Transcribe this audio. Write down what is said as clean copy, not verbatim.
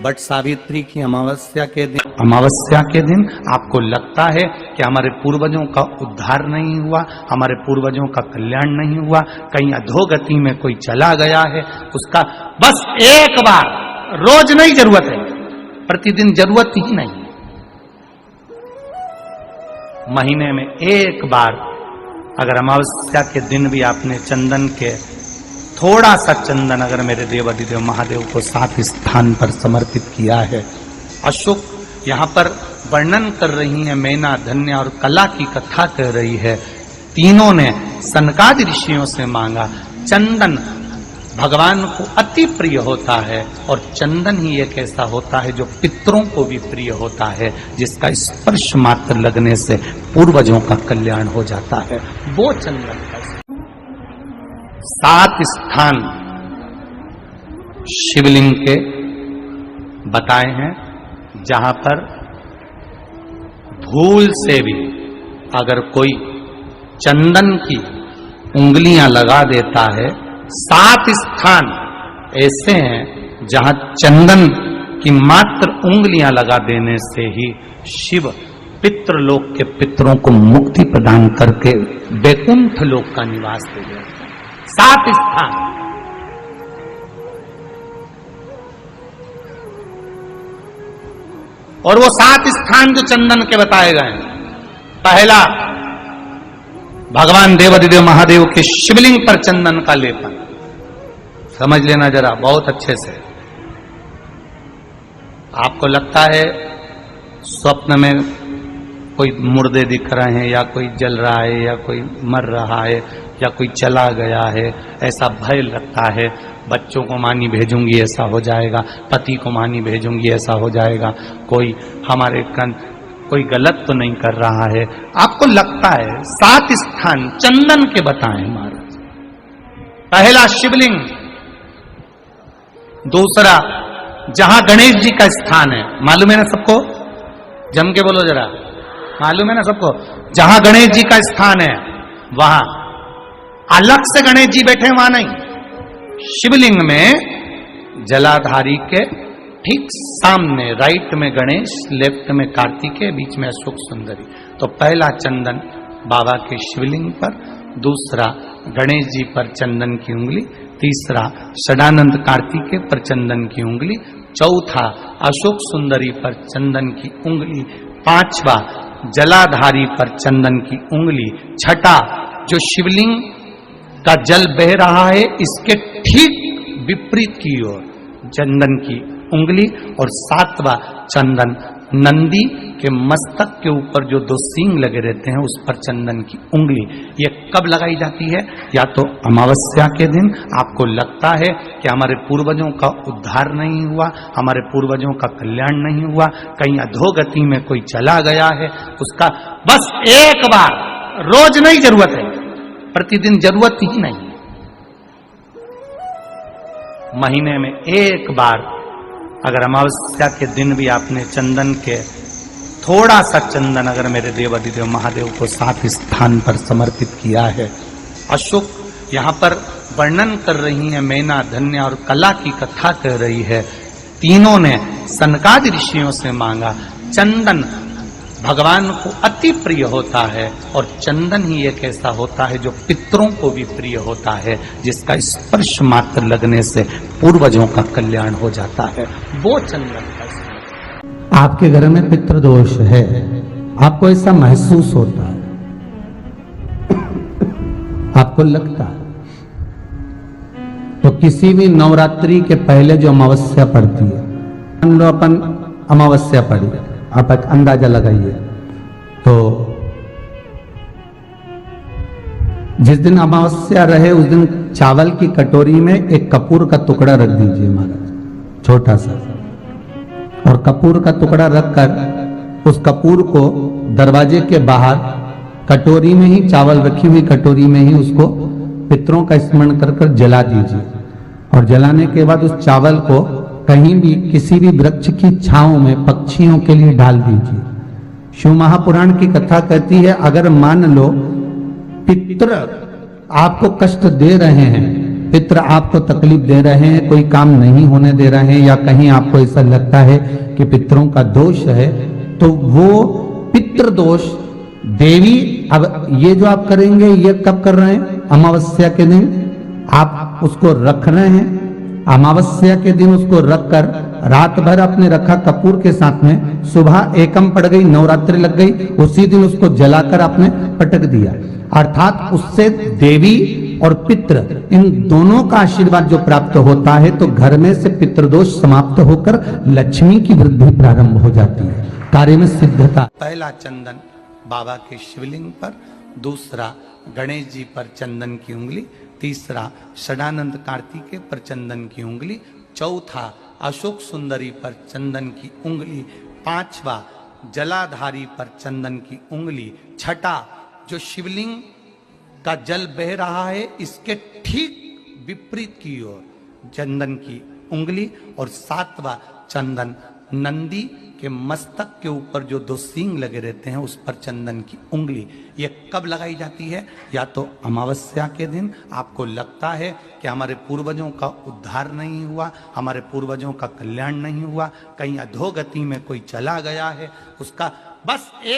But Savitri की अमावस्या के दिन आपको लगता है कि हमारे पूर्वजों का उद्धार नहीं हुआ, हमारे पूर्वजों का कल्याण नहीं हुआ, कहीं अधोगति में कोई चला गया है, उसका बस एक बार, रोज नहीं जरूरत है, प्रतिदिन जरूरत ही नहीं, महीने में एक बार अगर अमावस्या के दिन भी आपने चंदन के थोड़ा सा चंदन अगर मेरे देवाधिदेव महादेव को 7 स्थान पर समर्पित किया है। अशोक यहाँ पर वर्णन कर रही है, मैना, धन्य और कला की कथा कर रही है। तीनों ने सनकादि ऋषियों से मांगा। चंदन भगवान को अति प्रिय होता है और चंदन ही एक ऐसा होता है जो पितरों को भी प्रिय होता है, जिसका स्पर्श मात्र लगने से पूर्वजों का कल्याण हो जाता है। वो चंदन का 7 स्थान शिवलिंग के बताए हैं, जहां पर भूल से भी अगर कोई चंदन की उंगलियां लगा देता है, 7 स्थान ऐसे हैं जहां चंदन की मात्र उंगलियां लगा देने से ही शिव पितृलोक के पितरों को मुक्ति प्रदान करके वैकुंठ लोक का निवास दे देते हैं। 7 स्थान। और वो 7 स्थान जो चंदन के बताए गए हैं, पहला भगवान देवाधिदेव महादेव के शिवलिंग पर चंदन का लेपन। समझ लेना जरा बहुत अच्छे से। आपको लगता है स्वप्न में कोई मुर्दे दिख रहे हैं, या कोई जल रहा है, या कोई मर रहा है, या कोई चला गया है, ऐसा भय लगता है। बच्चों को मानी भेजूंगी ऐसा हो जाएगा, पति को मानी भेजूंगी ऐसा हो जाएगा, कोई हमारे कोई गलत तो नहीं कर रहा है, आपको लगता है। 7 स्थान चंदन के बताएं महाराज। पहला शिवलिंग, दूसरा जहां गणेश जी का स्थान है, मालूम है ना सबको? जम के बोलो जरा, मालूम है ना सबको? जहां गणेश जी का स्थान है वहां अलग से गणेश जी बैठे, वहां नहीं। शिवलिंग में जलाधारी के ठीक सामने राइट में गणेश, लेफ्ट में कार्तिकेय, बीच में अशोक सुंदरी। तो पहला चंदन बाबा के शिवलिंग पर, दूसरा गणेश जी पर चंदन की उंगली, तीसरा षडानंद कार्तिकेय पर चंदन की उंगली, चौथा अशोक सुंदरी पर चंदन की उंगली, पांचवा जलाधारी पर चंदन की उंगली, छठा जो शिवलिंग का जल बह रहा है इसके ठीक विपरीत की ओर चंदन की उंगली, और 7वां चंदन नंदी के मस्तक के ऊपर जो 2 सींग लगे रहते हैं उस पर चंदन की उंगली। ये कब लगाई जाती है? या तो अमावस्या के दिन आपको लगता है कि हमारे पूर्वजों का उद्धार नहीं हुआ, हमारे पूर्वजों का कल्याण नहीं हुआ, कहीं अधोगति में कोई चला गया है, उसका बस एक बार, रोज नहीं जरूरत है, प्रतिदिन जरूरत ही नहीं, महीने में एक बार अगर अमावस्या के दिन भी आपने चंदन के थोड़ा सा चंदन अगर मेरे देवाधिदेव महादेव को 7 स्थान पर समर्पित किया है। अशोक यहाँ पर वर्णन कर रही है, मैना, धन्य और कला की कथा कर रही है। तीनों ने सनकादि ऋषियों से मांगा। चंदन भगवान को अति प्रिय होता है और चंदन ही एक ऐसा होता है जो पितरों को भी प्रिय होता है, जिसका स्पर्श मात्र लगने से पूर्वजों का कल्याण हो जाता है। वो चंदन का। आपके घर में पितृदोष है, आपको ऐसा महसूस होता है, आपको लगता है, तो किसी भी नवरात्रि के पहले जो अमावस्या पड़ती है, मान लो अपन अमावस्या पड़ी, आप एक अंदाजा लगाइए, तो जिस दिन अमावस्या रहे उस दिन चावल की कटोरी में एक कपूर का टुकड़ा रख दीजिए महाराज, छोटा सा, और कपूर का टुकड़ा रखकर उस कपूर को दरवाजे के बाहर कटोरी में ही, चावल रखी हुई कटोरी में ही उसको पितरों का स्मरण कर कर जला दीजिए। और जलाने के बाद उस चावल को कहीं भी किसी भी वृक्ष की छांव में पक्षियों के लिए डाल दीजिए। शिव महापुराण की कथा कहती है, अगर मान लो पितृ आपको कष्ट दे रहे हैं पितृ आपको तकलीफ दे रहे हैं, कोई काम नहीं होने दे रहे हैं, या कहीं आपको ऐसा लगता है कि पितरों का दोष है, तो वो पितृ दोष देवी, अब ये जो आप करेंगे ये कब कर रहे हैं? अमावस्या के दिन आप उसको रख रहे हैं। अमावस्या के दिन उसको रखकर रात भर आपने रखा कपूर के साथ में, सुबह एकम पड़ गई, नवरात्रि लग गई, उसी दिन उसको जलाकर आपने पटक दिया। अर्थात उससे देवी और पितृ इन दोनों का आशीर्वाद जो प्राप्त होता है, तो घर में से पितृदोष समाप्त होकर लक्ष्मी की वृद्धि प्रारंभ हो जाती है, कार्य में सिद्धता। पहला चंदन बाबा के शिवलिंग पर, दूसरा गणेश जी पर चंदन की उंगली, तीसरा षडानंद कार्तिकेय पर चंदन की उंगली, चौथा अशोक सुंदरी पर चंदन की उंगली, पांचवा जलाधारी पर चंदन की उंगली, छठा जो शिवलिंग का जल बह रहा है इसके ठीक विपरीत की ओर चंदन की उंगली, और सातवां चंदन नंदी के मस्तक के ऊपर जो दो सींग लगे रहते हैं उस पर चंदन की उंगली। ये कब लगाई जाती है? या तो अमावस्या के दिन आपको लगता है कि हमारे पूर्वजों का उद्धार नहीं हुआ, हमारे पूर्वजों का कल्याण नहीं हुआ, कहीं अधोगति में कोई चला गया है, उसका बस एक